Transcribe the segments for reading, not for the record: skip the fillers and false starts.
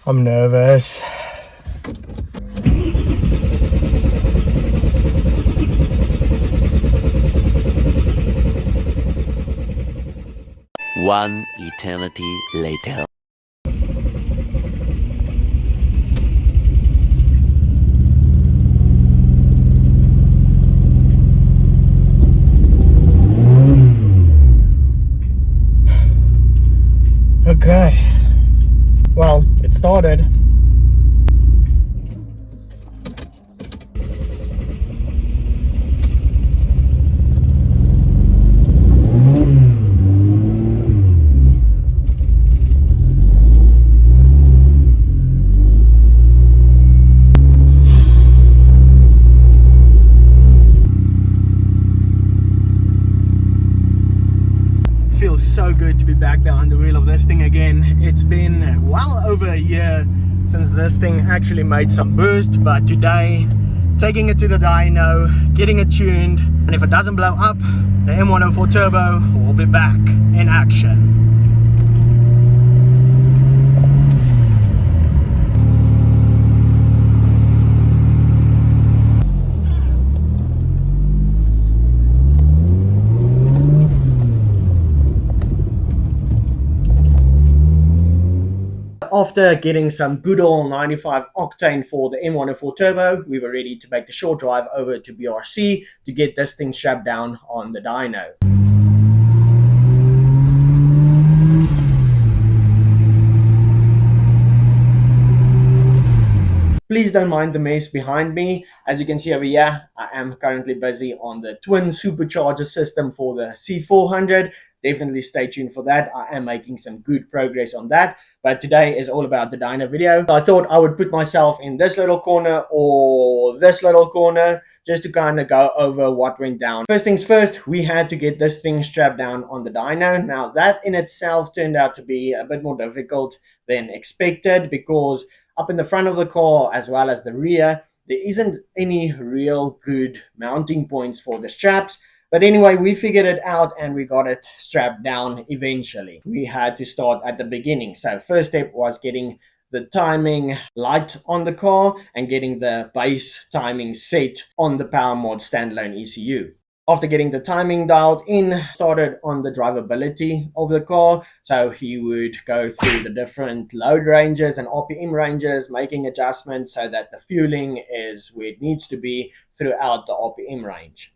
I'm nervous. One eternity later. Okay. Well, it started. Feels so good to be back behind the wheel of this thing again. It's been well over a year since this thing actually made some boost, but today taking it to the dyno, getting it tuned, and if it doesn't blow up, the M104 turbo will be back in action. After getting some good old 95 octane for the M104 turbo, we were ready to make the short drive over to BRC to get this thing strapped down on the dyno. Please don't mind the mess behind me. As you can see over here, I am currently busy on the twin supercharger system for the C400. Definitely stay tuned for that. I am making some good progress on that. But today is all about the dyno video. So I thought I would put myself in this little corner or this little corner just to kind of go over what went down. First things first, we had to get this thing strapped down on the dyno. Now that in itself turned out to be a bit more difficult than expected, because up in the front of the car as well as the rear, there isn't any real good mounting points for the straps. But anyway, we figured it out and we got it strapped down eventually. We had to start at the beginning. So first step was getting the timing light on the car and getting the base timing set on the power mod standalone ECU. After getting the timing dialed in, started on the drivability of the car. So he would go through the different load ranges and RPM ranges, making adjustments so that the fueling is where it needs to be throughout the RPM range.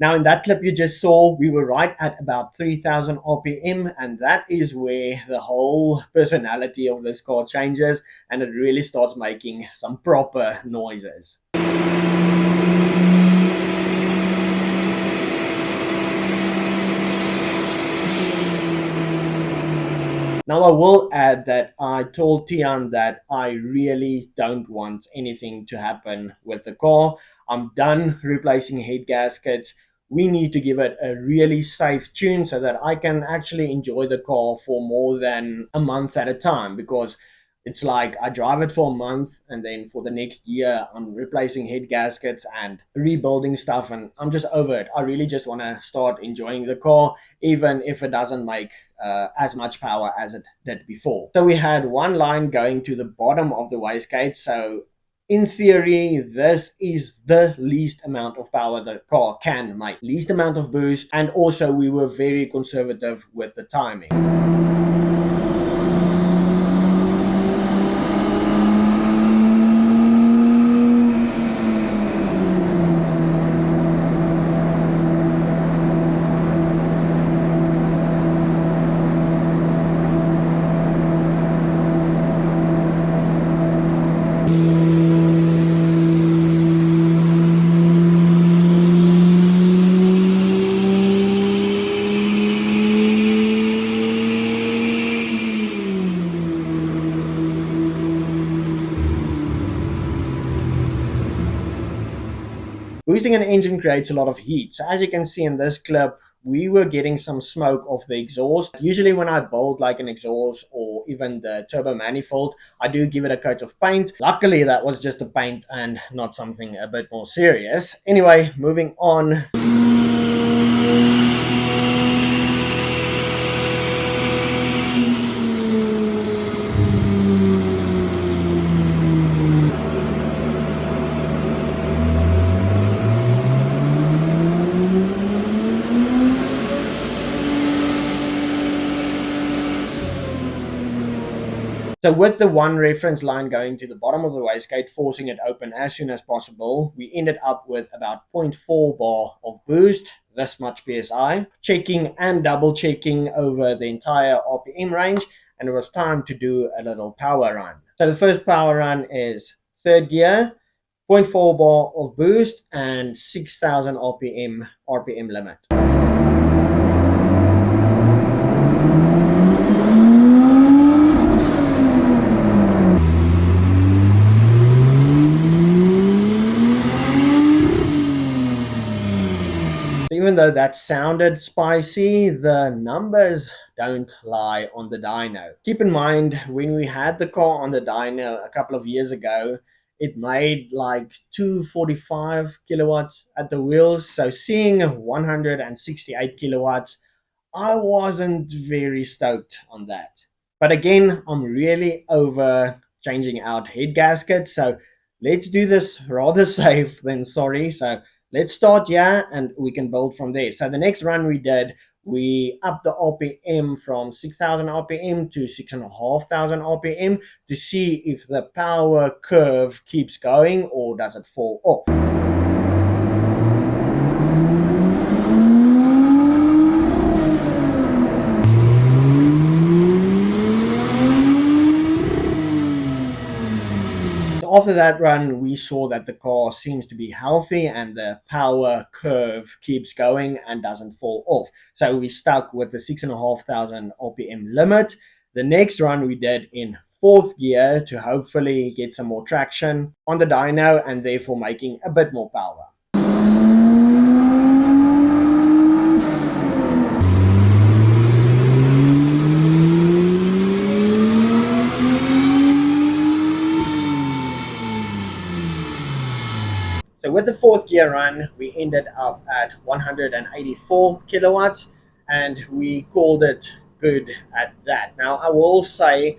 Now in that clip you just saw, we were right at about 3000 RPM, and that is where the whole personality of this car changes and it really starts making some proper noises. Now I will add that I told Tian that I really don't want anything to happen with the car. I'm done replacing head gaskets. We need to give it a really safe tune so that I can actually enjoy the car for more than a month at a time, because it's like I drive it for a month and then for the next year I'm replacing head gaskets and rebuilding stuff, and I'm just over it. I really just want to start enjoying the car, even if it doesn't make as much power as it did before. So we had one line going to the bottom of the wastegate. So in theory, this is the least amount of power the car can make, least amount of boost, and also we were very conservative with the timing. Boosting an engine creates a lot of heat. So as you can see in this clip, we were getting some smoke off the exhaust. Usually when I build like an exhaust or even the turbo manifold, I do give it a coat of paint. Luckily that was just a paint and not something a bit more serious. Anyway, moving on. So with the one reference line going to the bottom of the wastegate, forcing it open as soon as possible, we ended up with about 0.4 bar of boost, this much PSI, checking and double checking over the entire RPM range, and it was time to do a little power run. So the first power run is third gear, 0.4 bar of boost and 6,000 RPM limit. Even though that sounded spicy, the numbers don't lie on the dyno. Keep in mind, when we had the car on the dyno a couple of years ago, it made like 245 kilowatts at the wheels. So seeing 168 kilowatts, I wasn't very stoked on that. But again, I'm really over changing out head gaskets. So let's do this rather safe than sorry. So let's start here and we can build from there. So the next run we did, we upped the RPM from 6,000 RPM to 6,500 RPM to see if the power curve keeps going or does it fall off. After that run, we saw that the car seems to be healthy and the power curve keeps going and doesn't fall off. So we stuck with the 6,500 RPM limit. The next run we did in fourth gear to hopefully get some more traction on the dyno and therefore making a bit more power. So with the fourth gear run, we ended up at 184 kilowatts and we called it good at that. Now I will say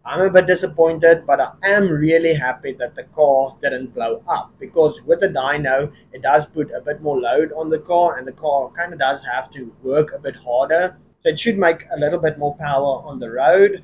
I'm a bit disappointed, but I am really happy that the car didn't blow up, because with the dyno, it does put a bit more load on the car and the car kind of does have to work a bit harder. So it should make a little bit more power on the road,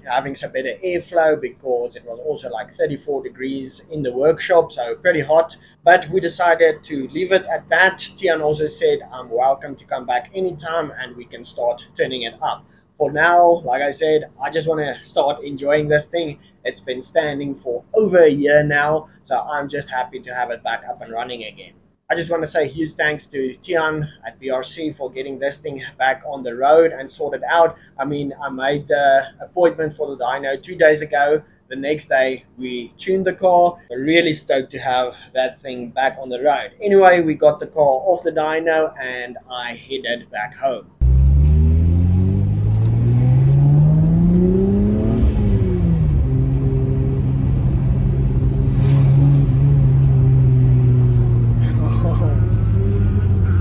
having some better airflow, because it was also like 34 degrees in the workshop, so pretty hot. But we decided to leave it at that. Tian also said I'm welcome to come back anytime and we can start turning it up. For now, like I said, I just want to start enjoying this thing. It's been standing for over a year now, so I'm just happy to have it back up and running again. I just want to say huge thanks to Tian at BRC for getting this thing back on the road and sorted out. I mean, I made the appointment for the dyno 2 days ago. The next day, we tuned the car. We're really stoked to have that thing back on the road. Anyway, we got the car off the dyno and I headed back home.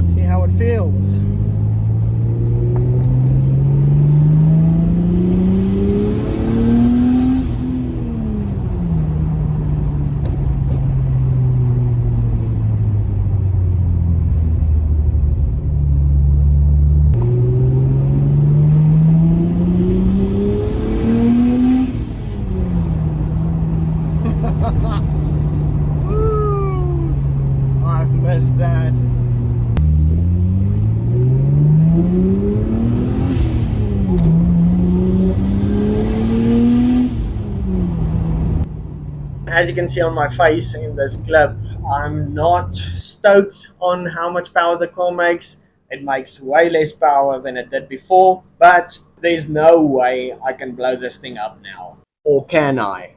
See how it feels. I've missed that. As you can see on my face in this clip, I'm not stoked on how much power the car makes. It makes way less power than it did before, but there's no way I can blow this thing up now. Or can I?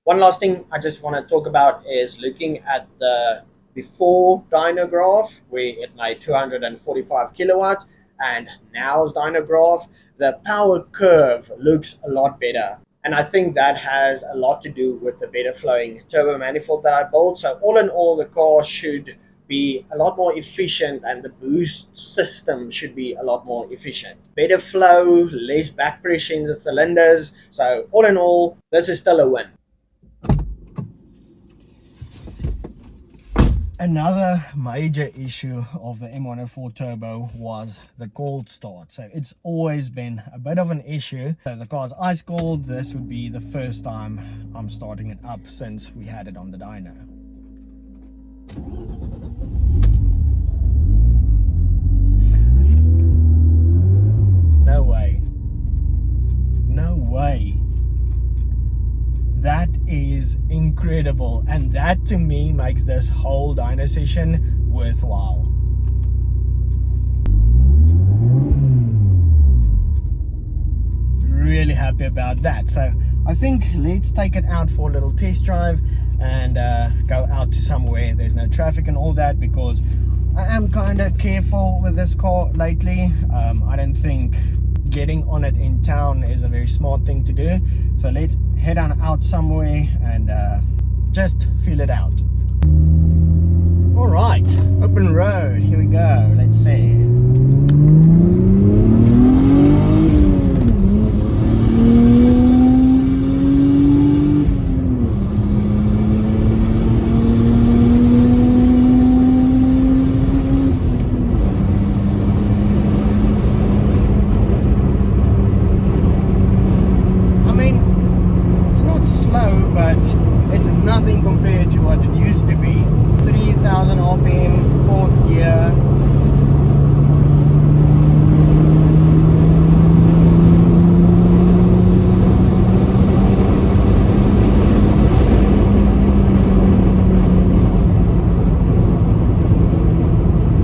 One last thing I just want to talk about is looking at the before dyno graph where it made 245 kilowatts, and now's dyno graph. The power curve looks a lot better, and I think that has a lot to do with the better flowing turbo manifold that I built. So all in all, the car should be a lot more efficient, and the boost system should be a lot more efficient. Better flow, less back pressure in the cylinders. So all in all, this is still a win. Another major issue of the M104 turbo was the cold start. So it's always been a bit of an issue. So the car's ice cold. This would be the first time I'm starting it up since we had it on the dyno. No way. No way. That is incredible, and that to me makes this whole dyno session worthwhile. Really happy about that. So I think let's take it out for a little test drive and go out to somewhere there's no traffic and all that, because I am kind of careful with this car lately. I don't think getting on it in town is a very smart thing to do. So let's head on out somewhere and just feel it out. All right, open road, here we go. Let's see. It's nothing compared to what it used to be. 3000 RPM, 4th gear.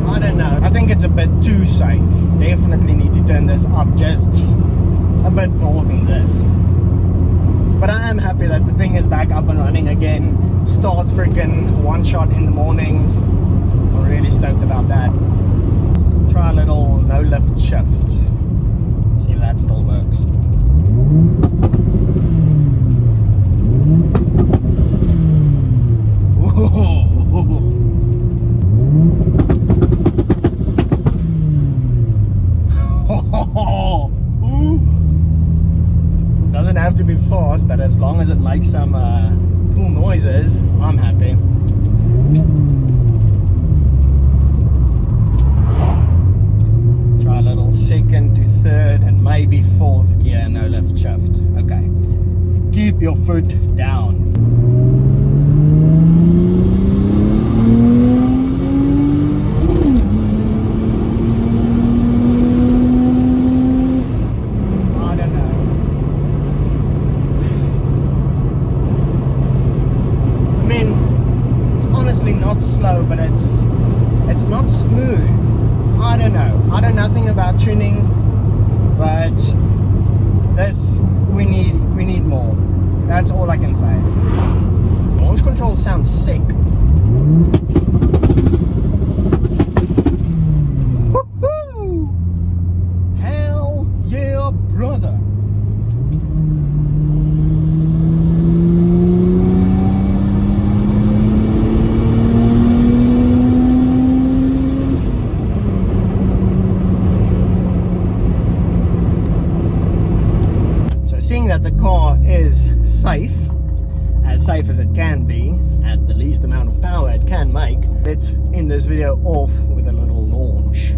I don't know. I think it's a bit too safe. Definitely need to turn this up just a bit more than this. But I am happy that the thing is back up and running again. It starts freaking one shot in the mornings. I'm really stoked about that. Let's try a little no lift shift. See if that still works. Doesn't have to be fast, but as long as it makes some cool noises, I'm happy. Try a little 2nd to 3rd and maybe 4th gear no lift shift. Okay, keep your foot down. Slow, but it's not smooth. I don't know. I know nothing about tuning, but this we need more. That's all I can say. Launch control sounds sick. Woohoo! Hell yeah, brother! That the car is safe as it can be, at the least amount of power it can make, let's end this video off with a little launch.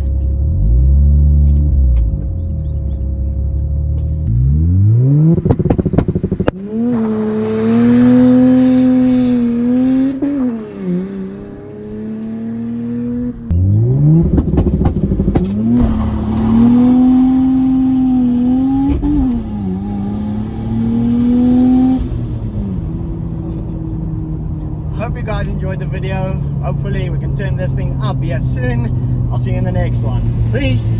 Hope you guys enjoyed the video. Hopefully we can turn this thing up here soon. I'll see you in the next one. Peace.